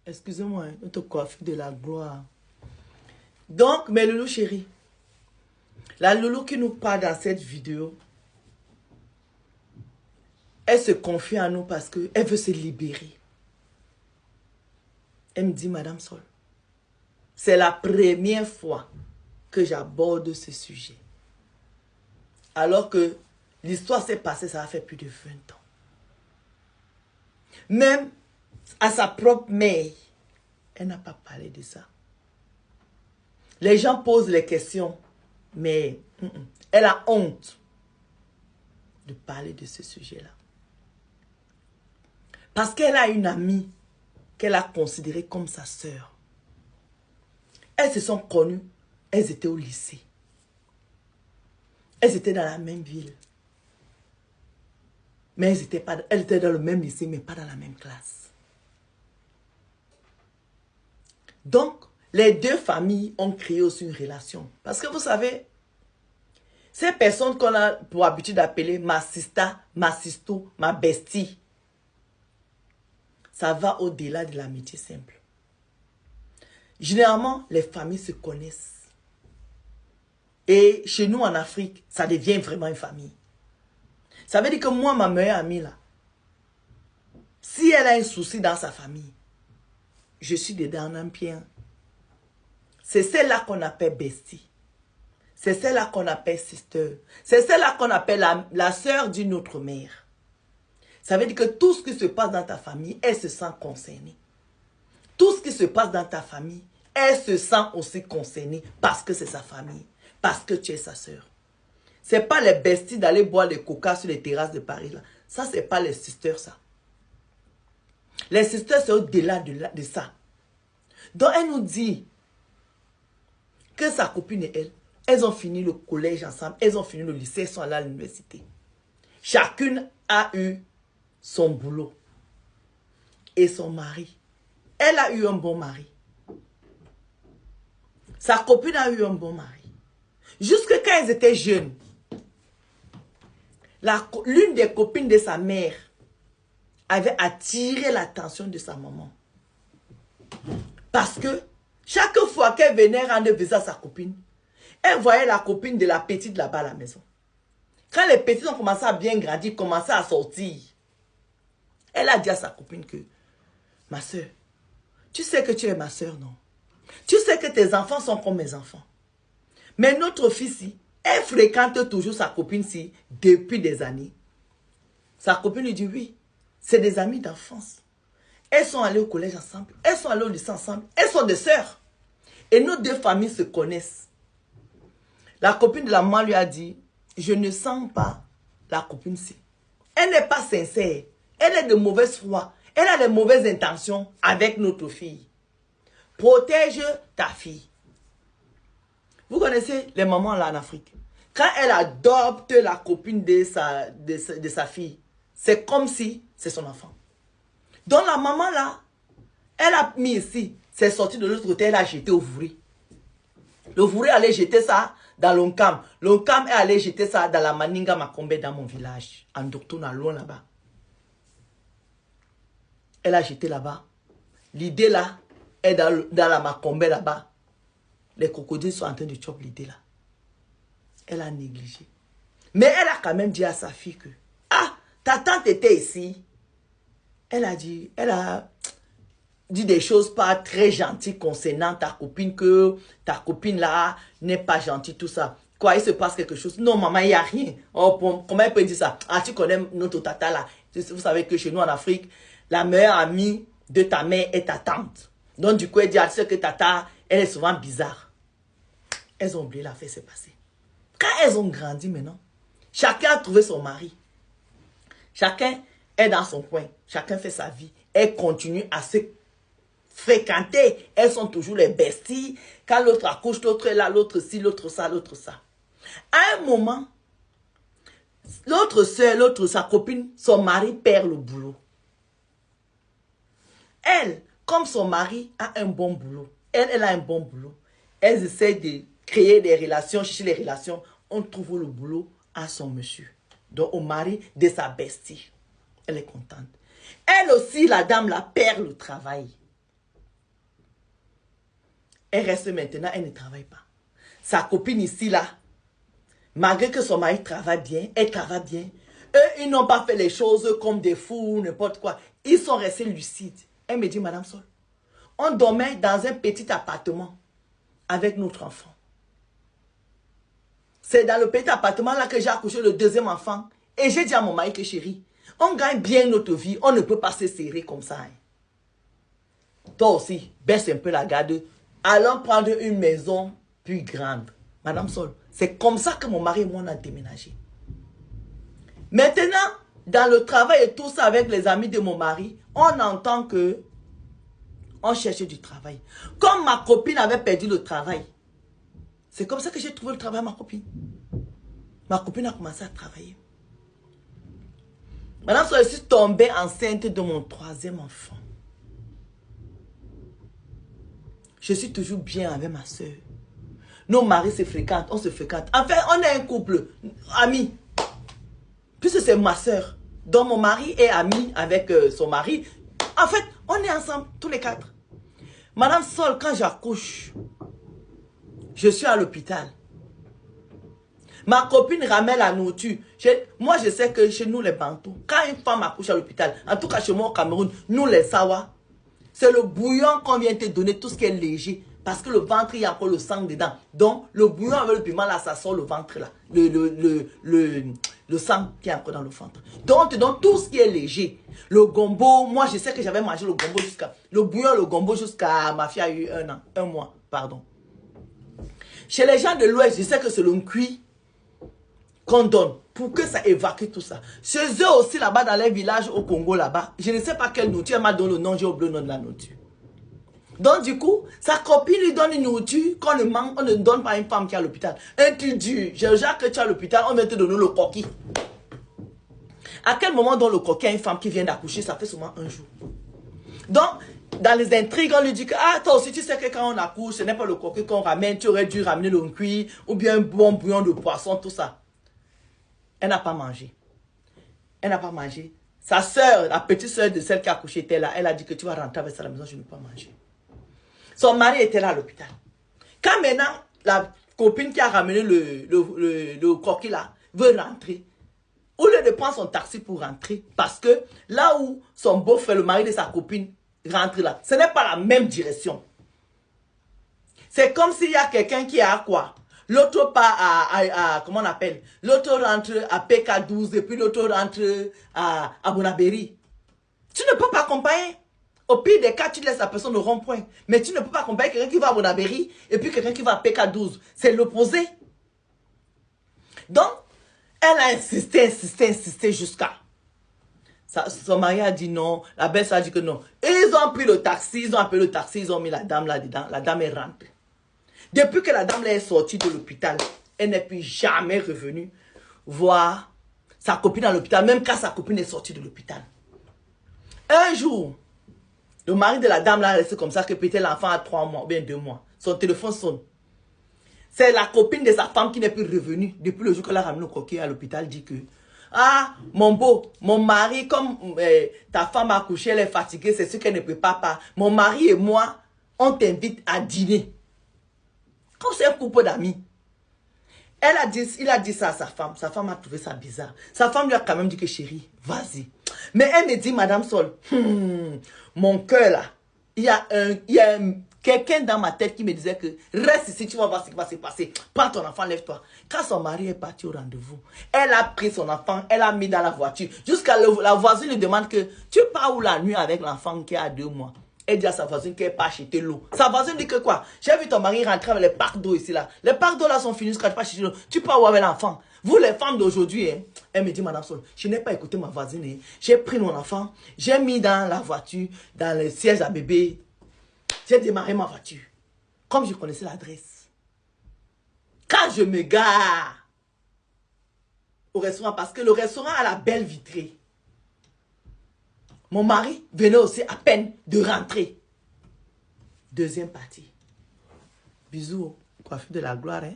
Excusez-moi, notre coiffure de la gloire. Donc, mes loulous chéris, la loulou qui nous parle dans cette vidéo, elle se confie à nous parce qu'elle veut se libérer. Elle me dit, Madame Sol, c'est la première fois que j'aborde ce sujet. Alors que l'histoire s'est passée, ça a fait plus de 20 ans. Même à sa propre mère, elle n'a pas parlé de ça. Les gens posent les questions, mais elle a honte de parler de ce sujet-là. Parce qu'elle a une amie qu'elle a considérée comme sa sœur. Elles se sont connues, elles étaient au lycée. Elles étaient dans la même ville. Mais elles étaient dans le même lycée, mais pas dans la même classe. Donc, les deux familles ont créé aussi une relation. Parce que vous savez, ces personnes qu'on a pour habitude d'appeler ma sister, ma sisto, ma bestie, ça va au-delà de l'amitié simple. Généralement, les familles se connaissent. Et chez nous en Afrique, ça devient vraiment une famille. Ça veut dire que moi, ma meilleure amie là, si elle a un souci dans sa famille, je suis dedans en pied. C'est celle-là qu'on appelle bestie. C'est celle-là qu'on appelle sister. C'est celle-là qu'on appelle la sœur d'une autre mère. Ça veut dire que tout ce qui se passe dans ta famille, elle se sent concernée. Tout ce qui se passe dans ta famille, elle se sent aussi concernée parce que c'est sa famille. Parce que tu es sa sœur. Ce n'est pas les besties d'aller boire les coca sur les terrasses de Paris. Là. Ça, ce n'est pas les sisters, ça. Les sisters, c'est au-delà de ça. Donc, elle nous dit que sa copine et elle, elles ont fini le collège ensemble, elles ont fini le lycée, elles sont allées à l'université. Chacune a eu son boulot et son mari. Elle a eu un bon mari. Sa copine a eu un bon mari. Jusque quand elles étaient jeunes, l'une des copines de sa mère avait attiré l'attention de sa maman. Parce que chaque fois qu'elle venait rendre visite à sa copine, elle voyait la copine de la petite là-bas à la maison. Quand les petites ont commencé à bien grandir, commencé à sortir, elle a dit à sa copine que, ma soeur, tu sais que tu es ma soeur, non? Tu sais que tes enfants sont comme mes enfants. Mais notre fille-ci, elle fréquente toujours sa copine-ci depuis des années. Sa copine lui dit oui, c'est des amies d'enfance. Elles sont allées au collège ensemble, elles sont allées au lycée ensemble, elles sont des sœurs. Et nos deux familles se connaissent. La copine de la maman lui a dit, je ne sens pas la copine-ci. Elle n'est pas sincère, elle est de mauvaise foi, elle a de mauvaises intentions avec notre fille. Protège ta fille. Vous connaissez les mamans là en Afrique. Quand elle adopte la copine de sa fille, c'est comme si c'est son enfant. Donc la maman là, elle a mis ici, c'est sorti de l'autre côté, elle a jeté au Vouré. Le Vouré allait jeter ça dans l'Onkam. L'Onkam est allé jeter ça dans la Maninga Makombe dans mon village, en Doctona, loin là-bas. Elle a jeté là-bas. L'idée là est dans la Makombe là-bas. Les crocodiles sont en train de choper l'idée là. Elle a négligé. Mais elle a quand même dit à sa fille que, ah, ta tante était ici. Elle a dit des choses pas très gentilles concernant ta copine, que ta copine là n'est pas gentille, tout ça. Quoi, il se passe quelque chose? Non, maman, il n'y a rien. Oh, comment elle peut dire ça? Ah, tu connais notre tata là. Vous savez que chez nous en Afrique, la meilleure amie de ta mère est ta tante. Donc du coup, elle dit, ah, tu sais que tata, elle est souvent bizarre. Elles ont oublié l'affaire s'est passée. Quand elles ont grandi maintenant, chacun a trouvé son mari. Chacun est dans son coin. Chacun fait sa vie. Elles continuent à se fréquenter. Elles sont toujours les besties. Quand l'autre accouche, l'autre est là, l'autre ci, l'autre ça, l'autre ça. À un moment, l'autre soeur, sa copine, son mari perd le boulot. Elle, comme son mari a un bon boulot, elle a un bon boulot. Elles essaient de créer des relations, chercher les relations. On trouve le boulot à son monsieur. Donc au mari de sa bestie. Elle est contente. Elle aussi, la dame, la perd le travail. Elle reste maintenant, elle ne travaille pas. Sa copine ici, là, malgré que son mari travaille bien, elle travaille bien. Eux, ils n'ont pas fait les choses comme des fous, n'importe quoi. Ils sont restés lucides. Elle me dit, Madame Sol, on dormait dans un petit appartement avec notre enfant. C'est dans le petit appartement là que j'ai accouché le deuxième enfant. Et j'ai dit à mon mari que chérie, on gagne bien notre vie, on ne peut pas se serrer comme ça. Hein. Toi aussi, baisse un peu la garde. Allons prendre une maison plus grande. Madame Sol, c'est comme ça que mon mari et moi on a déménagé. Maintenant, dans le travail et tout ça avec les amis de mon mari, on entend que on cherchait du travail. Comme ma copine avait perdu le travail, c'est comme ça que j'ai trouvé le travail à ma copine. Ma copine a commencé à travailler. Madame Sol, je suis tombée enceinte de mon troisième enfant. Je suis toujours bien avec ma soeur. Nos maris se fréquentent, on se fréquente. Enfin, on est un couple, amis. Puisque c'est ma soeur, dont mon mari est ami avec son mari. En fait, on est ensemble, tous les quatre. Madame Sol, quand j'accouche, je suis à l'hôpital. Ma copine ramène la nourriture. Moi, je sais que chez nous, les Bantous, quand une femme accouche à l'hôpital, en tout cas chez moi au Cameroun, nous, les Sawa, c'est le bouillon qu'on vient te donner, tout ce qui est léger. Parce que le ventre, il y a encore le sang dedans. Donc, le bouillon avec le piment, là, ça sort le ventre, là. Le sang qui est encore dans le ventre. Donc, on te donne tout ce qui est léger. Le gombo, moi, je sais que j'avais mangé le gombo jusqu'à... Le bouillon, le gombo jusqu'à... Ma fille a eu un mois, pardon. Chez les gens de l'Ouest, je sais que c'est le cuit qu'on donne pour que ça évacue tout ça. Chez eux aussi, là-bas, dans les villages au Congo, là-bas, je ne sais pas quelle nourriture, elle m'a donné le nom, j'ai oublié le nom de la nourriture. Donc, du coup, sa copine lui donne une nourriture qu'on ne mange, on ne donne pas à une femme qui est à l'hôpital. Et tu dis, Jacques, que tu es à l'hôpital, on vient te donner le coquille. À quel moment donne le coquille à une femme qui vient d'accoucher, ça fait seulement un jour. Donc, dans les intrigues, on lui dit que, ah, toi aussi, tu sais que quand on accouche, ce n'est pas le coquille qu'on ramène, tu aurais dû ramener le cuit, ou bien un bon bouillon de poisson, tout ça. Elle n'a pas mangé. Elle n'a pas mangé. Sa soeur, la petite soeur de celle qui a accouché était là. Elle a dit que tu vas rentrer avec ça à la maison, je ne peux pas manger. Son mari était là à l'hôpital. Quand maintenant, la copine qui a ramené le coquille là, veut rentrer, au lieu de prendre son taxi pour rentrer, parce que là où son beau-frère, le mari de sa copine, rentre là, ce n'est pas la même direction. C'est comme s'il y a quelqu'un qui a quoi? L'autre part à comment on appelle? L'autre rentre à PK12 et puis l'autre rentre à Bonabéry. Tu ne peux pas accompagner. Au pire des cas, tu laisses la personne au rond-point. Mais tu ne peux pas accompagner quelqu'un qui va à Bonabéry et puis quelqu'un qui va à PK12. C'est l'opposé. Donc, elle a insisté jusqu'à... Son mari a dit non. La belle a dit que non. Et ils ont pris le taxi, ils ont appelé le taxi, ils ont mis la dame là-dedans. La dame est rentrée. Depuis que la dame là est sortie de l'hôpital, elle n'est plus jamais revenue voir sa copine à l'hôpital, même quand sa copine est sortie de l'hôpital. Un jour, le mari de la dame là resté comme ça, que peut-être l'enfant a 3 mois ou bien 2 mois. Son téléphone sonne. C'est la copine de sa femme qui n'est plus revenue. Depuis le jour qu'elle a ramené le coquille à l'hôpital, dit que ah, mon beau, mon mari, comme ta femme a accouché, elle est fatiguée, c'est ce qu'elle ne peut pas. Mon mari et moi, on t'invite à dîner. Comme c'est un couple d'amis. Il a dit ça à sa femme. Sa femme a trouvé ça bizarre. Sa femme lui a quand même dit que chérie, vas-y. Mais elle me dit, Madame Sol, mon cœur là, il y a quelqu'un dans ma tête qui me disait que reste ici, tu vas voir ce qui va se passer. Prends ton enfant, lève-toi. Quand son mari est parti au rendez-vous, elle a pris son enfant, elle a mis dans la voiture. Jusqu'à la voisine lui demande que tu pars où la nuit avec l'enfant qui a 2 mois. Elle dit à sa voisine qu'elle pas acheter l'eau. Sa voisine dit que quoi? J'ai vu ton mari rentrer avec les parcs d'eau ici là. Les parcs d'eau là sont finis quand tu pas acheter l'eau. Tu pars où avec l'enfant? Vous les femmes d'aujourd'hui, hein? Elle me dit, Madame Sol, je n'ai pas écouté ma voisine. Hein? J'ai pris mon enfant, j'ai mis dans la voiture, dans le siège à bébé. J'ai démarré ma voiture. Comme je connaissais l'adresse. Quand je me gare au restaurant, parce que le restaurant a la belle vitrée. Mon mari venait aussi à peine de rentrer. Deuxième partie. Bisous, coiffure de la gloire. Hein?